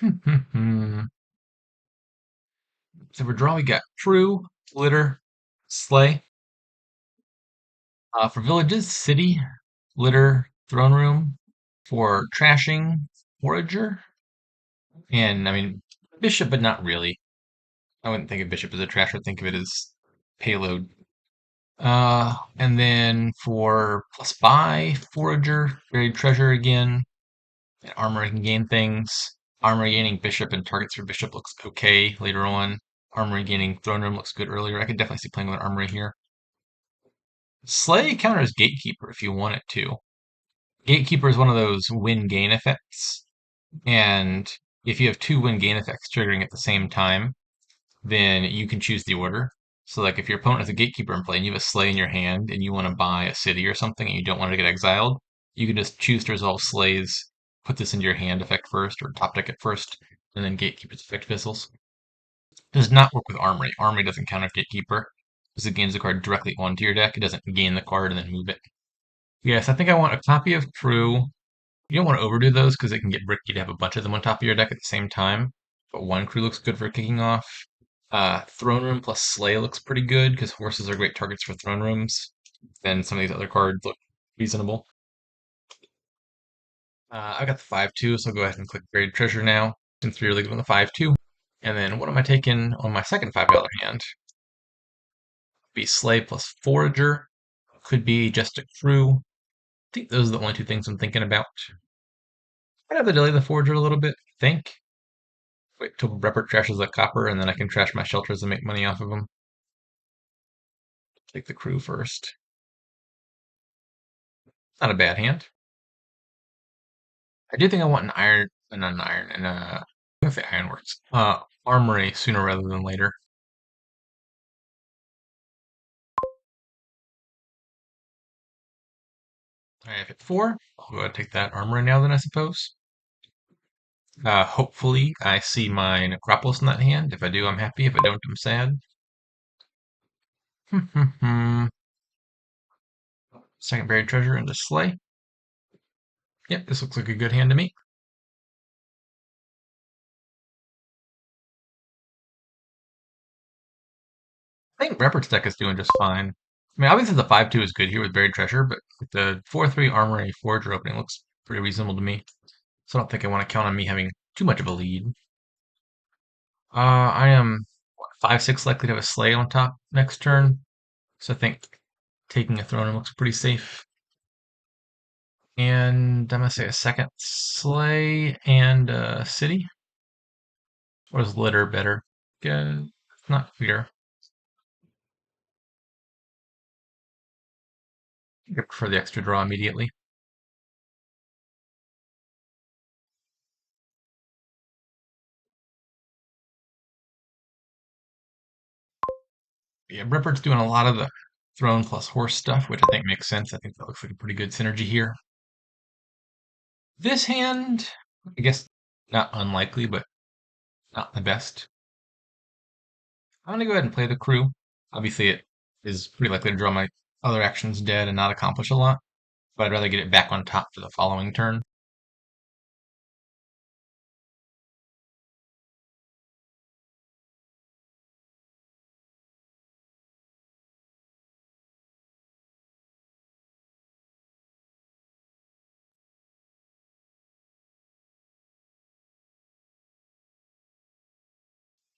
So for draw, we got crew, litter, sleigh. For villages, city, litter, throne room. For trashing, forager. And I mean, bishop, but not really. I wouldn't think of bishop as a trash. I'd think of it as payload. And then for plus buy, forager, buried treasure again, and armor can gain things. Armor gaining bishop and targets for bishop looks okay later on. Armory gaining throne room looks good earlier. I could definitely see playing with armory here. Slay counters gatekeeper if you want it to. Gatekeeper is one of those win gain effects, and if you have two win gain effects triggering at the same time, then you can choose the order. So, like if your opponent has a gatekeeper in play and you have a slay in your hand and you want to buy a city or something and you don't want to get exiled, you can just choose to resolve slays, put this into your hand effect first or top deck it first, and then gatekeeper's effect fizzles. Does not work with Armory. Armory doesn't counter Gatekeeper because it gains the card directly onto your deck. It doesn't gain the card and then move it. Yes, I think I want a copy of Crew. You don't want to overdo those because it can get risky to have a bunch of them on top of your deck at the same time. But one Crew looks good for kicking off. Throne Room plus Slay looks pretty good because horses are great targets for Throne Rooms. Then some of these other cards look reasonable. I got the 5-2, so I'll go ahead and click Buried Treasure now, since we are leaving the 5-2. And then what am I taking on my second $5 hand? Be Slay plus Forager. Could be just a Crew. I think those are the only two things I'm thinking about. I'd have to delay the Forager a little bit, I think. Wait till breppert trashes the copper, and then I can trash my shelters and make money off of them. Take the Crew first. Not a bad hand. I do think I want an iron, not an iron, and I think the iron works. Armory sooner rather than later. I have hit 4. I'll go ahead and take that armory now then, I suppose. Hopefully I see my Necropolis in that hand. If I do, I'm happy. If I don't, I'm sad. Second buried treasure into Slay. Yep, this looks like a good hand to me. I think Reppert's deck is doing just fine. I mean, obviously the 5-2 is good here with buried treasure, but with the 4-3 armory forager opening looks pretty reasonable to me. So I don't think I want to count on me having too much of a lead. I am 5-6 likely to have a Slay on top next turn. So I think taking a throne looks pretty safe. And I'm gonna say a second Slay and a City. Or is Litter better? It's not clear. I prefer the extra draw immediately. Yeah, Rippert's doing a lot of the throne plus horse stuff, which I think makes sense. I think that looks like a pretty good synergy here. This hand, I guess not unlikely, but not the best. I'm gonna go ahead and play the Crew. Obviously, it is pretty likely to draw my other actions dead and not accomplish a lot, but I'd rather get it back on top for the following turn.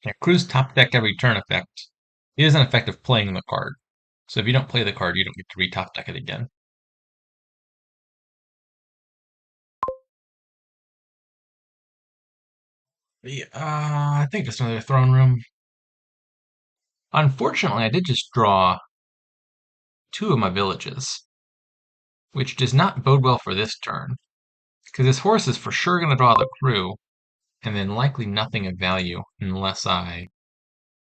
Yeah, Crew's top deck every turn effect is an effect of playing the card. So if you don't play the card, you don't get to re-top deck it again. Yeah, I think just another throne room. Unfortunately, I did just draw two of my villages, which does not bode well for this turn, because this horse is for sure going to draw the Crew, and then likely nothing of value unless I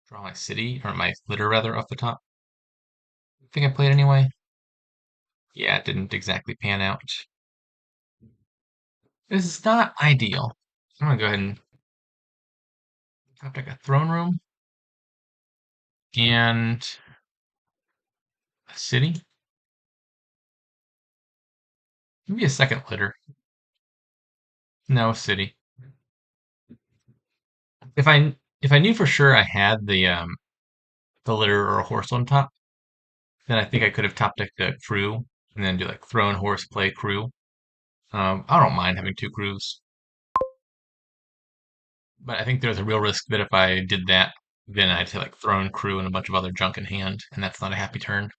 draw my city, or my litter rather, off the top. I think I played anyway. Yeah, it didn't exactly pan out. This is not ideal. I'm gonna go ahead and top deck a throne room and a city. Maybe a second litter. No, city. If I knew for sure I had the litter or a horse on top, then I think I could have top decked the crew and then do like throne horse play crew. I don't mind having two crews, but I think there's a real risk that if I did that, then I'd say like throne crew and a bunch of other junk in hand, and that's not a happy turn.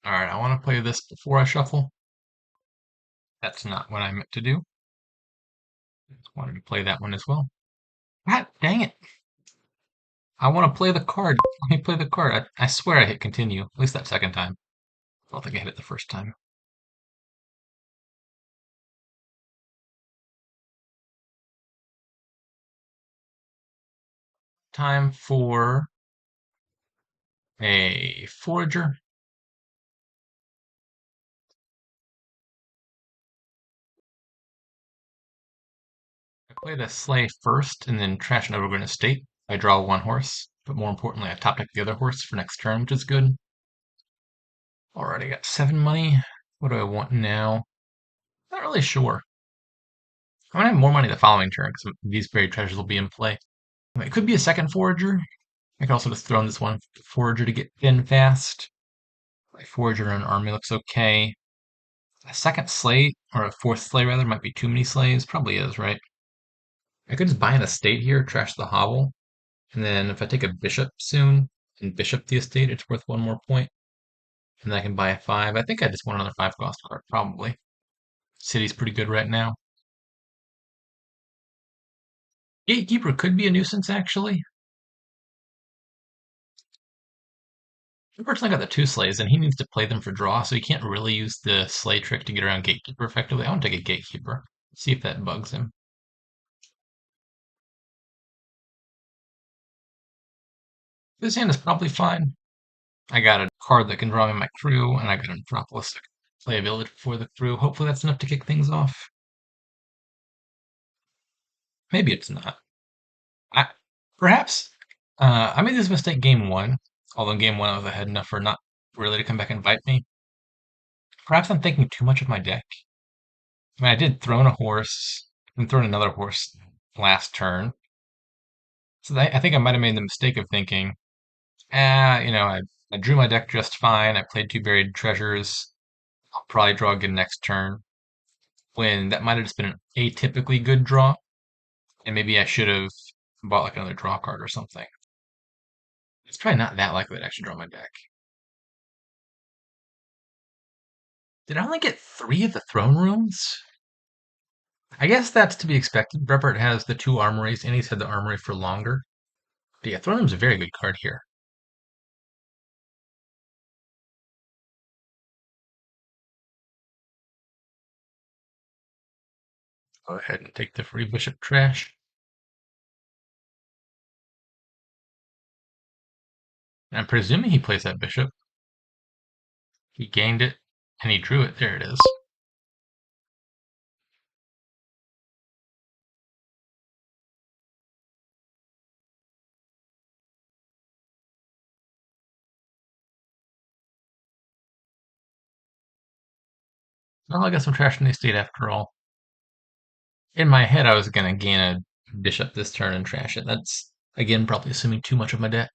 All right, I want to play this before I shuffle. That's not what I meant to do. I wanted to play that one as well. God dang it! I want to play the card. Let me play the card. I swear I hit continue. At least that second time. I don't think I hit it the first time. Time for a forager. I play the sleigh first and then trash an overgrown estate. I draw one horse, but more importantly, I top deck the other horse for next turn, which is good. Alright, I got 7 money. What do I want now? Not really sure. I'm gonna have more money the following turn because these buried treasures will be in play. It could be a second forager. I could also just throw in this one forager to get in fast. My forager and army looks okay. A second sleigh, or a fourth sleigh rather, might be too many sleighs. Probably is, right? I could just buy an estate here, trash the hovel, and then if I take a bishop soon and bishop the estate, it's worth one more point. And then I can buy a 5. I think I just want another 5 cost card, probably. City's pretty good right now. Gatekeeper could be a nuisance, actually. Unfortunately, I got the two sleighs, and he needs to play them for draw, so he can't really use the sleigh trick to get around Gatekeeper effectively. I want to take a Gatekeeper, see if that bugs him. This hand is probably fine. I got a card that can draw me my crew, and I got a Metropolis that can play a village before the crew. Hopefully that's enough to kick things off. Maybe it's not. I, perhaps I made this mistake game one, although in game one I was ahead enough for not really to come back and bite me. Perhaps I'm thinking too much of my deck. I mean, I did thrown a horse and thrown another horse last turn, so I think I might have made the mistake of thinking, I drew my deck just fine. I played two buried treasures. I'll probably draw again next turn. When that might have just been an atypically good draw, and maybe I should have bought like another draw card or something. It's probably not that likely that I actually draw my deck. Did I only get 3 of the throne rooms? I guess that's to be expected. Breppert has the 2 armories, and he's had the armory for longer. But yeah, throne room's a very good card here. Go ahead and take the free bishop trash. I'm presuming he plays that bishop. He gained it, and he drew it. There it is. Well, I guess I'm trashing the estate after all. In my head, I was going to gain a bishop this turn and trash it. That's, again, probably assuming too much of my deck.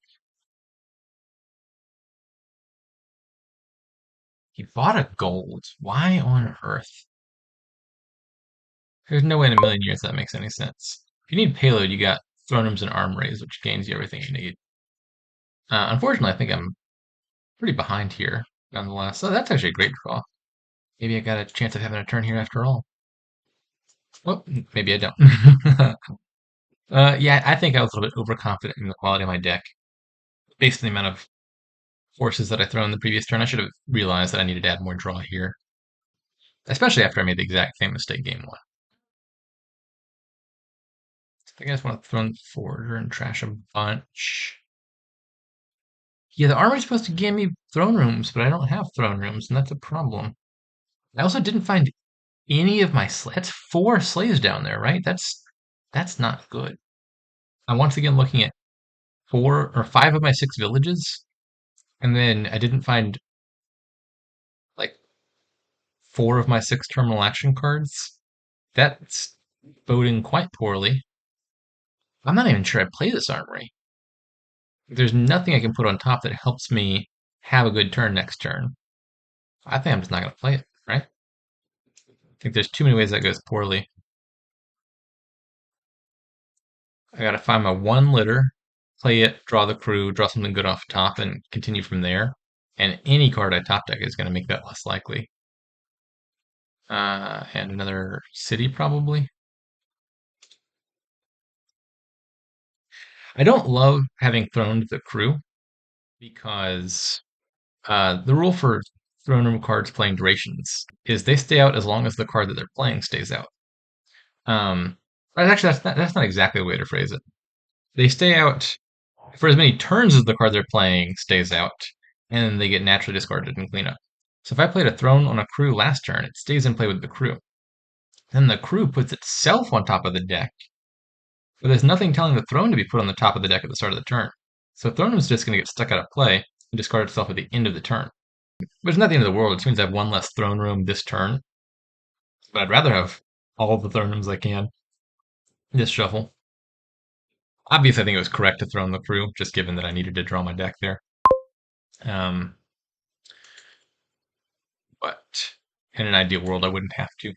He bought a gold. Why on earth? There's no way in a million years that makes any sense. If you need payload, you got throne rooms and armories, which gains you everything you need. Unfortunately, I think I'm pretty behind here, nonetheless. So that's actually a great draw. Maybe I got a chance of having a turn here after all. Well, maybe I don't. Yeah, I think I was a little bit overconfident in the quality of my deck. Based on the amount of forces that I throw in the previous turn, I should have realized that I needed to add more draw here. Especially after I made the exact same mistake game one. I think I just want to throw in the forwarder and trash a bunch. Yeah, the armor's supposed to give me throne rooms, but I don't have throne rooms, and that's a problem. I also didn't find any of my that's 4 slaves down there, right? That's not good. I'm once again looking at 4 or 5 of my 6 villages, and then I didn't find like 4 of my 6 terminal action cards. That's voting quite poorly. I'm not even sure I play this armory. There's nothing I can put on top that helps me have a good turn next turn. I think I'm just not going to play it, right? I think there's too many ways that goes poorly. I got to find my one litter, play it, draw the crew, draw something good off top, and continue from there. And any card I top deck is going to make that less likely. And another city, probably. I don't love having thrown the crew because the rule for throne room cards playing durations is they stay out as long as the card that they're playing stays out. Um, but actually, that's not exactly the way to phrase it. They stay out for as many turns as the card they're playing stays out, and then they get naturally discarded in cleanup. So if I played a throne on a crew last turn, it stays in play with the crew. Then the crew puts itself on top of the deck, but there's nothing telling the throne to be put on the top of the deck at the start of the turn. So throne is just going to get stuck out of play and discard itself at the end of the turn. But it's not the end of the world. It just means I have one less throne room this turn. But I'd rather have all the throne rooms I can this shuffle. Obviously, I think it was correct to throw in the crew, just given that I needed to draw my deck there. Um, but in an ideal world, I wouldn't have to.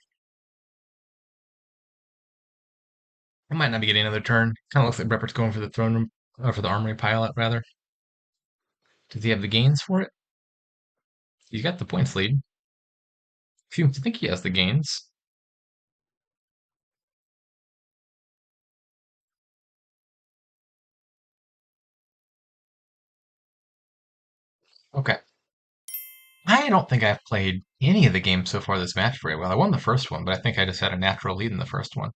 I might not be getting another turn. Kind of looks like Breppert's going for the throne room, or for the armory pilot, rather. Does he have the gains for it? He's got the points lead. Seems to think he has the gains. Okay. I don't think I've played any of the games so far this match very well. I won the first one, but I think I just had a natural lead in the first one.